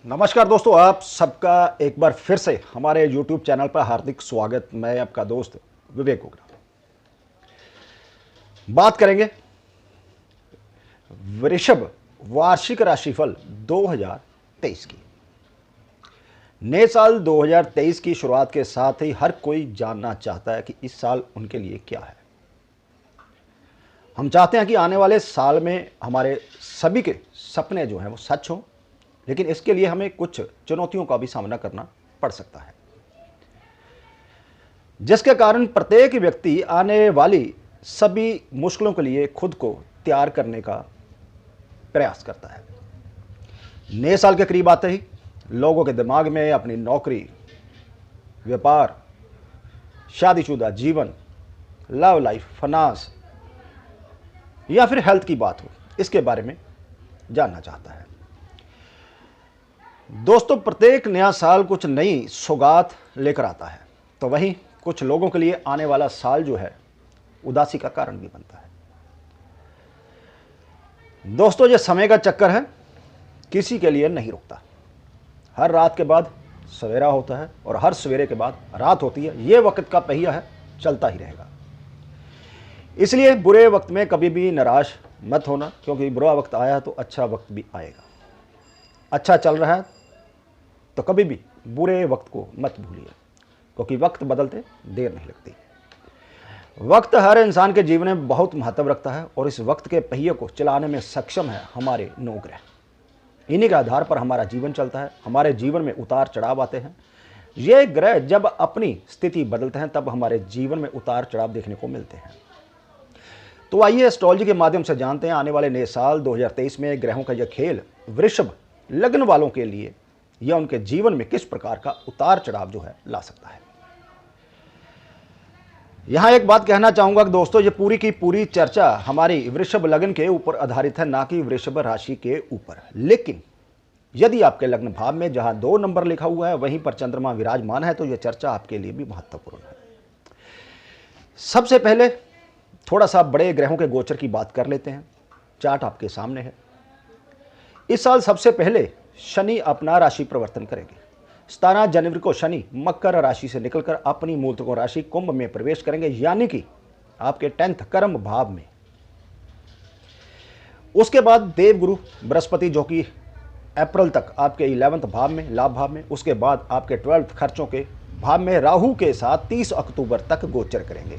नमस्कार दोस्तों, आप सबका एक बार फिर से हमारे YouTube चैनल पर हार्दिक स्वागत। मैं आपका दोस्त विवेक ओगरा। बात करेंगे वृषभ वार्षिक राशिफल 2023 की। नए साल 2023 की शुरुआत के साथ ही हर कोई जानना चाहता है कि इस साल उनके लिए क्या है। हम चाहते हैं कि आने वाले साल में हमारे सभी के सपने जो हैं वो सच हों, लेकिन इसके लिए हमें कुछ चुनौतियों का भी सामना करना पड़ सकता है, जिसके कारण प्रत्येक व्यक्ति आने वाली सभी मुश्किलों के लिए खुद को तैयार करने का प्रयास करता है। नए साल के करीब आते ही लोगों के दिमाग में अपनी नौकरी, व्यापार, शादीशुदा जीवन, लव लाइफ, फाइनेंस या फिर हेल्थ की बात हो, इसके बारे में जानना चाहता है। दोस्तों, प्रत्येक नया साल कुछ नई सौगात लेकर आता है, तो वहीं कुछ लोगों के लिए आने वाला साल जो है उदासी का कारण भी बनता है। दोस्तों, ये समय का चक्कर है, किसी के लिए नहीं रुकता। हर रात के बाद सवेरा होता है और हर सवेरे के बाद रात होती है। ये वक्त का पहिया है, चलता ही रहेगा। इसलिए बुरे वक्त में कभी भी निराश मत होना, क्योंकि बुरा वक्त आया है तो अच्छा वक्त भी आएगा। अच्छा चल रहा है तो कभी भी बुरे वक्त को मत भूलिए, क्योंकि वक्त बदलते देर नहीं लगती। वक्त हर इंसान के जीवन में बहुत महत्व रखता है और इस वक्त के पहिए को चलाने में सक्षम है हमारे 9 ग्रह। इन्हीं के आधार पर हमारा जीवन चलता है। हमारे जीवन में उतार चढ़ाव आते हैं। ये ग्रह जब अपनी स्थिति बदलते हैं तब हमारे जीवन में उतार चढ़ाव देखने को मिलते हैं। तो आइए एस्ट्रोलॉजी के माध्यम से जानते हैं आने वाले नए साल 2023 में ग्रहों का यह खेल वृषभ लग्न वालों के लिए या उनके जीवन में किस प्रकार का उतार चढ़ाव जो है ला सकता है। यहां एक बात कहना चाहूंगा कि दोस्तों, ये पूरी की पूरी चर्चा हमारी वृषभ लग्न के ऊपर आधारित है, ना कि वृषभ राशि के ऊपर। लेकिन यदि आपके लग्न भाव में जहां 2 नंबर लिखा हुआ है वहीं पर चंद्रमा विराजमान है तो यह चर्चा आपके लिए भी महत्वपूर्ण है। सबसे पहले थोड़ा सा बड़े ग्रहों के गोचर की बात कर लेते हैं। चार्ट आपके सामने है। इस साल सबसे पहले शनि अपना राशि परिवर्तन करेंगे। 17 जनवरी को शनि मकर राशि से निकलकर अपनी मूल त्रिकोण राशि कुंभ में प्रवेश करेंगे, यानी कि आपके 10th कर्म भाव में। उसके बाद देवगुरु बृहस्पति जो कि अप्रैल तक आपके 11th भाव में, लाभ भाव में, उसके बाद आपके 12th खर्चों के भाव में राहु के साथ 30 अक्टूबर तक गोचर करेंगे।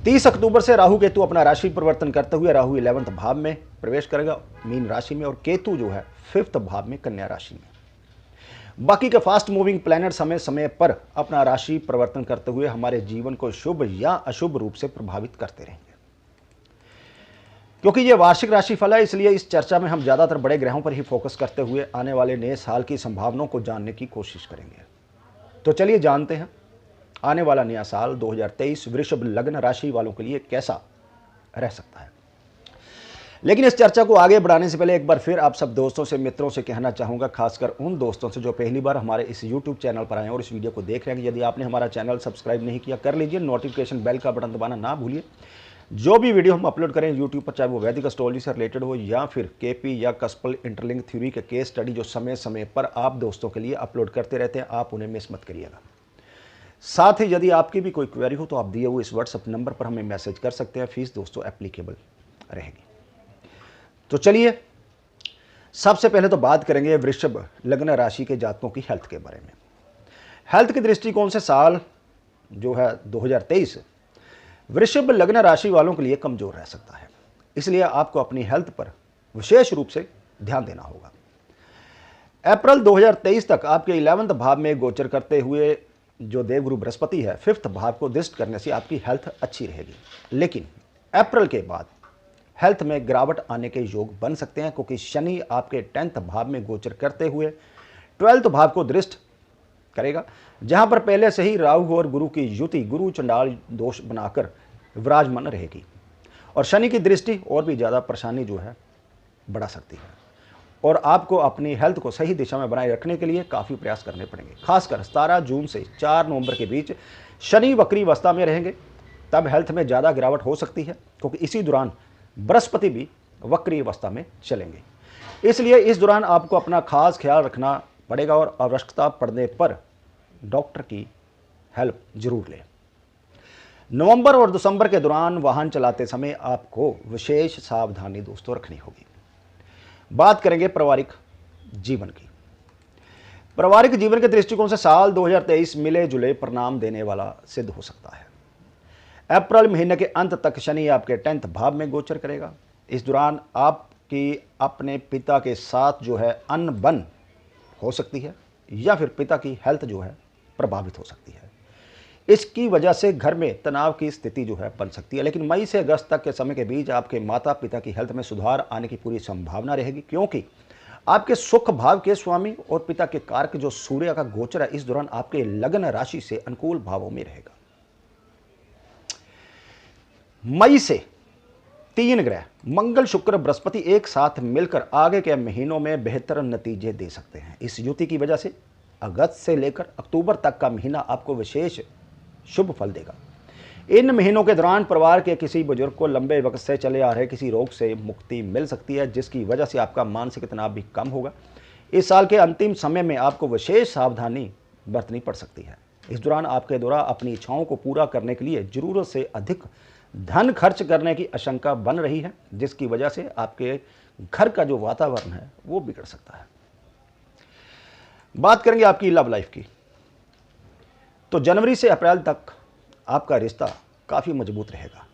30 अक्टूबर से राहु केतु अपना राशि परिवर्तन करते हुए राहु 11th भाव में प्रवेश करेगा, मीन राशि में, और केतु जो है 5th भाव में, कन्या राशि में। बाकी के फास्ट मूविंग प्लैनेट समय समय पर अपना राशि परिवर्तन करते हुए हमारे जीवन को शुभ या अशुभ रूप से प्रभावित करते रहेंगे। क्योंकि यह वार्षिक राशिफल है, इसलिए इस चर्चा में हम ज्यादातर बड़े ग्रहों पर ही फोकस करते हुए आने वाले नए साल की संभावनाओं को जानने की कोशिश करेंगे। तो चलिए जानते हैं आने वाला नया साल 2023 वृषभ लग्न राशि वालों के लिए कैसा रह सकता है। लेकिन इस चर्चा को आगे बढ़ाने से पहले एक बार फिर आप सब दोस्तों से, मित्रों से कहना चाहूँगा, खासकर उन दोस्तों से जो पहली बार हमारे इस YouTube चैनल पर आए हैं और इस वीडियो को देख रहे हैं, कि यदि आपने हमारा चैनल सब्सक्राइब नहीं किया कर लीजिए। नोटिफिकेशन बेल का बटन दबाना ना भूलिए। जो भी वीडियो हम अपलोड करें यूट्यूब पर, चाहे वो वैदिक एस्ट्रोलॉजी से रिलेटेड हो या फिर केपी या कस्पल इंटरलिंक थ्योरी के केस स्टडी जो समय समय पर आप दोस्तों के लिए अपलोड करते रहते हैं, आप उन्हें मिस मत करिएगा। साथ ही यदि आपकी भी कोई क्वेरी हो तो आप दिए हुए इस व्हाट्सएप नंबर पर हमें मैसेज कर सकते हैं। फीस दोस्तों एप्लीकेबल रहेगी। तो चलिए सबसे पहले तो बात करेंगे वृषभ लग्न राशि के जातकों की हेल्थ के बारे में। हेल्थ के दृष्टिकोण से साल जो है 2023 वृषभ लग्न राशि वालों के लिए कमजोर रह सकता है, इसलिए आपको अपनी हेल्थ पर विशेष रूप से ध्यान देना होगा। अप्रैल 2023 तक आपके 11th भाव में गोचर करते हुए जो देवगुरु बृहस्पति है 5th भाव को दृष्ट करने से आपकी हेल्थ अच्छी रहेगी। लेकिन अप्रैल के बाद हेल्थ में गिरावट आने के योग बन सकते हैं, क्योंकि शनि आपके 10th भाव में गोचर करते हुए 12th भाव को दृष्ट करेगा, जहां पर पहले से ही राहु और गुरु की युति गुरु चंडाल दोष बनाकर विराजमान रहेगी। और शनि की दृष्टि और भी ज़्यादा परेशानी जो है बढ़ा सकती है, और आपको अपनी हेल्थ को सही दिशा में बनाए रखने के लिए काफ़ी प्रयास करने पड़ेंगे। खासकर 17 जून से 4 नवंबर के बीच शनि वक्री अवस्था में रहेंगे, तब हेल्थ में ज़्यादा गिरावट हो सकती है, क्योंकि इसी दौरान बृहस्पति भी वक्री अवस्था में चलेंगे। इसलिए इस दौरान आपको अपना खास ख्याल रखना पड़ेगा और आवश्यकता पड़ने पर डॉक्टर की हेल्प जरूर लें। नवंबर और दिसंबर के दौरान वाहन चलाते समय आपको विशेष सावधानी दोस्तों रखनी होगी। बात करेंगे पारिवारिक जीवन की। पारिवारिक जीवन के दृष्टिकोण से साल 2023 मिले जुले परिणाम देने वाला सिद्ध हो सकता है। अप्रैल महीने के अंत तक शनि आपके 10th भाव में गोचर करेगा। इस दौरान आपकी अपने पिता के साथ जो है अनबन हो सकती है या फिर पिता की हेल्थ जो है प्रभावित हो सकती है। इसकी वजह से घर में तनाव की स्थिति जो है बन सकती है। लेकिन मई से अगस्त तक के समय के बीच आपके माता पिता की हेल्थ में सुधार आने की पूरी संभावना रहेगी, क्योंकि आपके सुख भाव के स्वामी और पिता के कारक जो सूर्य का गोचर है इस दौरान आपके लग्न राशि से अनुकूल भावों में रहेगा। मई से 3 ग्रह मंगल शुक्र बृहस्पति एक साथ मिलकर आगे के महीनों में बेहतर नतीजे दे सकते हैं। इस युति की वजह से अगस्त से लेकर अक्टूबर तक का महीना आपको विशेष शुभ फल देगा। इन महीनों के दौरान परिवार के किसी बुजुर्ग को लंबे वक्त से चले आ रहे किसी रोग से मुक्ति मिल सकती है, जिसकी वजह से आपका मानसिक तनाव भी कम होगा। इस साल के अंतिम समय में आपको विशेष सावधानी बरतनी पड़ सकती है। इस दौरान आपके द्वारा अपनी इच्छाओं को पूरा करने के लिए जरूरत से अधिक धन खर्च करने की आशंका बन रही है, जिसकी वजह से आपके घर का जो वातावरण है वो बिगड़ सकता है। बात करेंगे आपकी लव लाइफ की। तो जनवरी से अप्रैल तक आपका रिश्ता काफ़ी मजबूत रहेगा,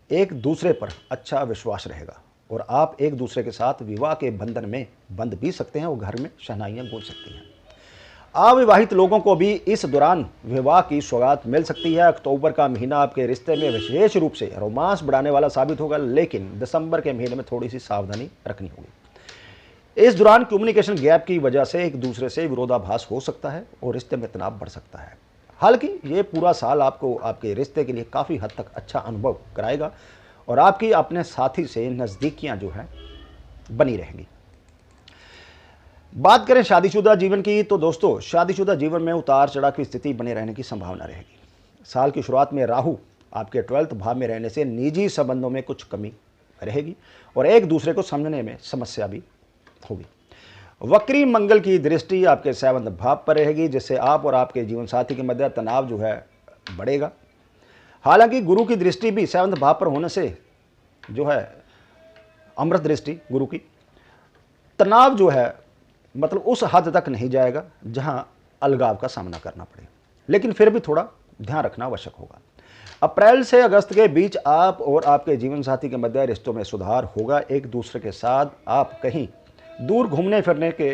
एक दूसरे पर अच्छा विश्वास रहेगा और आप एक दूसरे के साथ विवाह के बंधन में बंध भी सकते हैं और घर में शहनाइयाँ गूंज सकती हैं। अविवाहित लोगों को भी इस दौरान विवाह की सौगात मिल सकती है। अक्टूबर का महीना आपके रिश्ते में विशेष रूप से रोमांस बढ़ाने वाला साबित होगा, लेकिन दिसंबर के महीने में थोड़ी सी सावधानी रखनी होगी। इस दौरान कम्युनिकेशन गैप की वजह से एक दूसरे से विरोधाभास हो सकता है और रिश्ते में तनाव बढ़ सकता है। हालांकि ये पूरा साल आपको आपके रिश्ते के लिए काफ़ी हद तक अच्छा अनुभव कराएगा और आपकी अपने साथी से नज़दीकियां जो है बनी रहेंगी। बात करें शादीशुदा जीवन की, तो दोस्तों शादीशुदा जीवन में उतार चढ़ाव की स्थिति बने रहने की संभावना रहेगी। साल की शुरुआत में राहु आपके 12th भाव में रहने से निजी संबंधों में कुछ कमी रहेगी और एक दूसरे को समझने में समस्या भी होगी। वक्री मंगल की दृष्टि आपके 7th भाव पर रहेगी, जिससे आप और आपके जीवन साथी के मध्य तनाव जो है बढ़ेगा। हालांकि गुरु की दृष्टि भी 7th भाव पर होने से जो है अमृत दृष्टि गुरु की, तनाव जो है मतलब उस हद तक नहीं जाएगा जहां अलगाव का सामना करना पड़े, लेकिन फिर भी थोड़ा ध्यान रखना आवश्यक होगा। अप्रैल से अगस्त के बीच आप और आपके जीवन साथी के मध्य रिश्तों में सुधार होगा। एक दूसरे के साथ आप कहीं दूर घूमने फिरने के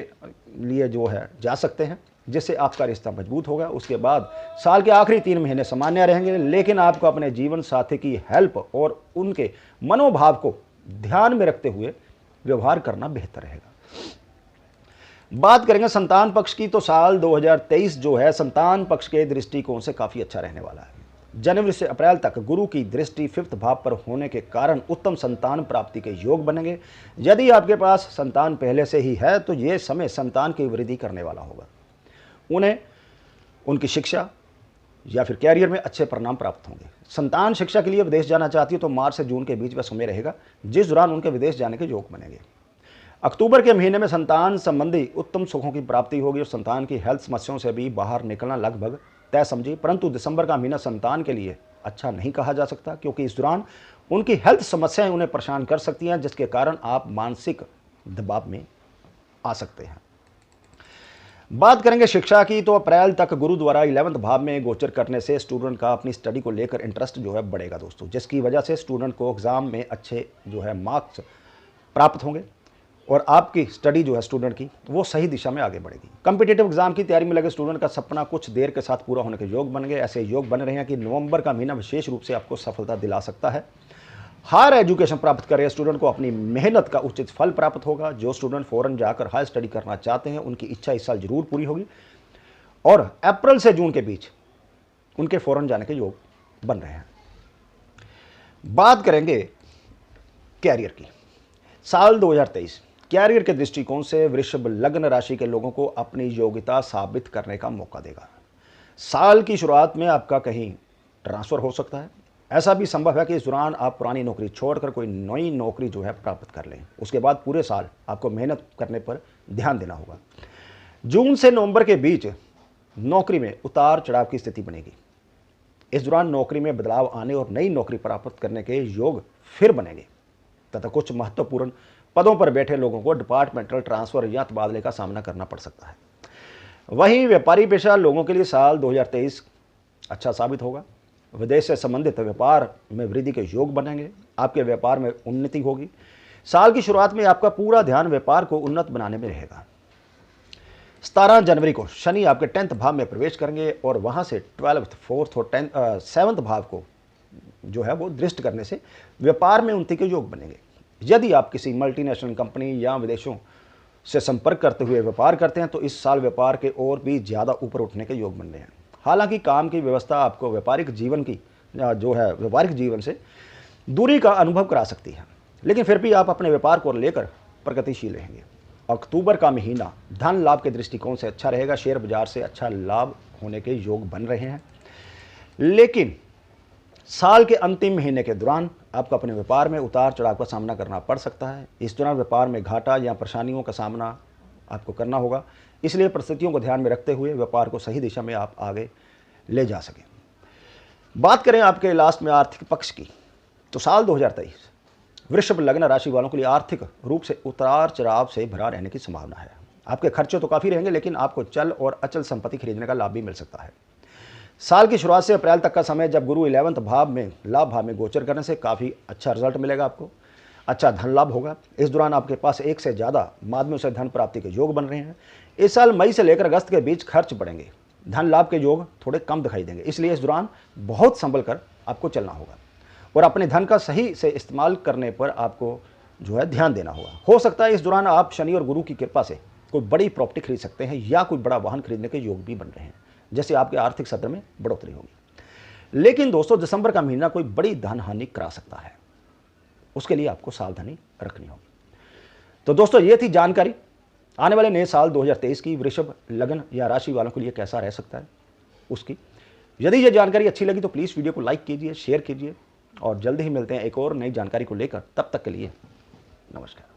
लिए जो है जा सकते हैं, जिससे आपका रिश्ता मजबूत होगा। उसके बाद साल के आखिरी 3 महीने सामान्य रहेंगे, लेकिन आपको अपने जीवन साथी की हेल्प और उनके मनोभाव को ध्यान में रखते हुए व्यवहार करना बेहतर रहेगा। बात करेंगे संतान पक्ष की, तो साल 2023 जो है संतान पक्ष के दृष्टिकोण से काफ़ी अच्छा रहने वाला है। जनवरी से अप्रैल तक गुरु की दृष्टि 5th भाव पर होने के कारण उत्तम संतान प्राप्ति के योग बनेंगे। यदि आपके पास संतान पहले से ही है तो ये समय संतान की वृद्धि करने वाला होगा। उन्हें उनकी शिक्षा या फिर कैरियर में अच्छे परिणाम प्राप्त होंगे। संतान शिक्षा के लिए विदेश जाना चाहती है तो मार्च से जून के बीच का समय रहेगा, जिस दौरान उनके विदेश जाने के योग बनेंगे। अक्टूबर के महीने में संतान संबंधी उत्तम सुखों की प्राप्ति होगी और संतान की हेल्थ समस्याओं से भी बाहर निकलना लगभग तय समझिए। परंतु दिसंबर का महीना संतान के लिए अच्छा नहीं कहा जा सकता, क्योंकि इस दौरान उनकी हेल्थ समस्याएं उन्हें परेशान कर सकती हैं, जिसके कारण आप मानसिक दबाव में आ सकते हैं। बात करेंगे शिक्षा की, तो अप्रैल तक गुरु द्वारा 11th भाव में गोचर करने से स्टूडेंट का अपनी स्टडी को लेकर इंटरेस्ट जो है बढ़ेगा दोस्तों, जिसकी वजह से स्टूडेंट को एग्जाम में अच्छे जो है मार्क्स प्राप्त होंगे और आपकी स्टडी जो है स्टूडेंट की वो सही दिशा में आगे बढ़ेगी। कॉम्पिटिटिव एग्जाम की तैयारी में लगे स्टूडेंट का सपना कुछ देर के साथ पूरा होने के योग बन गए। ऐसे योग बन रहे हैं कि नवंबर का महीना विशेष रूप से आपको सफलता दिला सकता है। हायर एजुकेशन प्राप्त कर रहे स्टूडेंट को अपनी मेहनत का उचित फल प्राप्त होगा। जो स्टूडेंट फॉरेन जाकर हायर स्टडी करना चाहते हैं उनकी इच्छा इस साल जरूर पूरी होगी और अप्रैल से जून के बीच उनके फॉरेन जाने के योग बन रहे हैं। बात करेंगे कैरियर की। साल 2023 कैरियर के दृष्टिकोण से वृषभ लग्न राशि के लोगों को अपनी योग्यता साबित करने का मौका देगा। साल की शुरुआत में आपका कहीं ट्रांसफर हो सकता है ऐसा भी संभव है कि इस दौरान आप पुरानी नौकरी छोड़कर कोई नई नौकरी जो है प्राप्त कर लें। उसके बाद पूरे साल आपको मेहनत करने पर ध्यान देना होगा। जून से नवंबर के बीच नौकरी में उतार चढ़ाव की स्थिति बनेगी। इस दौरान नौकरी में बदलाव आने और नई नौकरी प्राप्त करने के योग फिर बनेंगे तथा कुछ महत्वपूर्ण पदों पर बैठे लोगों को डिपार्टमेंटल ट्रांसफर या तबादले का सामना करना पड़ सकता है। वहीं व्यापारी पेशा लोगों के लिए साल 2023 अच्छा साबित होगा। विदेश से संबंधित व्यापार में वृद्धि के योग बनेंगे। आपके व्यापार में उन्नति होगी। साल की शुरुआत में आपका पूरा ध्यान व्यापार को उन्नत बनाने में रहेगा। 17 जनवरी को शनि आपके 10th भाव में प्रवेश करेंगे और वहां से 12th, 4th और 7th भाव को जो है वो दृष्ट करने से व्यापार में उन्नति के योग बनेंगे। यदि आप किसी मल्टीनेशनल कंपनी या विदेशों से संपर्क करते हुए व्यापार करते हैं तो इस साल व्यापार के और भी ज़्यादा ऊपर उठने के योग बन रहे हैं। हालांकि काम की व्यवस्था आपको व्यापारिक जीवन से दूरी का अनुभव करा सकती है, लेकिन फिर भी आप अपने व्यापार को लेकर प्रगतिशील रहेंगे। अक्टूबर का महीना धन लाभ के दृष्टिकोण से अच्छा रहेगा। शेयर बाजार से अच्छा लाभ होने के योग बन रहे हैं, लेकिन साल के अंतिम महीने के दौरान आपको अपने व्यापार में उतार चढ़ाव का सामना करना पड़ सकता है। इस दौरान व्यापार में घाटा या परेशानियों का सामना आपको करना होगा, इसलिए परिस्थितियों को ध्यान में रखते हुए व्यापार को सही दिशा में आप आगे ले जा सकें। बात करें आपके लास्ट में आर्थिक पक्ष की, तो साल 2023 वृषभ लग्न राशि वालों के लिए आर्थिक रूप से उतार चढ़ाव से भरा रहने की संभावना है। आपके खर्चे तो काफ़ी रहेंगे, लेकिन आपको चल और अचल संपत्ति खरीदने का लाभ भी मिल सकता है। साल की शुरुआत से अप्रैल तक का समय, जब गुरु 11th भाव में लाभ भाव में गोचर करने से काफ़ी अच्छा रिजल्ट मिलेगा, आपको अच्छा धन लाभ होगा। इस दौरान आपके पास एक से ज़्यादा माध्यमों से धन प्राप्ति के योग बन रहे हैं। इस साल मई से लेकर अगस्त के बीच खर्च बढ़ेंगे। धन लाभ के योग थोड़े कम दिखाई देंगे, इसलिए इस दौरान बहुत संभल कर आपको चलना होगा और अपने धन का सही से इस्तेमाल करने पर आपको जो है ध्यान देना होगा। हो सकता है इस दौरान आप शनि और गुरु की कृपा से कोई बड़ी प्रॉपर्टी खरीद सकते हैं या कोई बड़ा वाहन खरीदने के योग भी बन रहे हैं, जैसे आपके आर्थिक सत्र में बढ़ोतरी होगी। लेकिन दोस्तों, दिसंबर का महीना कोई बड़ी धन हानि करा सकता है, उसके लिए आपको सावधानी रखनी होगी। तो दोस्तों, ये थी जानकारी आने वाले नए साल 2023 की वृषभ लग्न या राशि वालों के लिए कैसा रह सकता है उसकी। यदि ये जानकारी अच्छी लगी तो प्लीज़ वीडियो को लाइक कीजिए, शेयर कीजिए और जल्द ही मिलते हैं एक और नई जानकारी को लेकर। तब तक के लिए नमस्कार।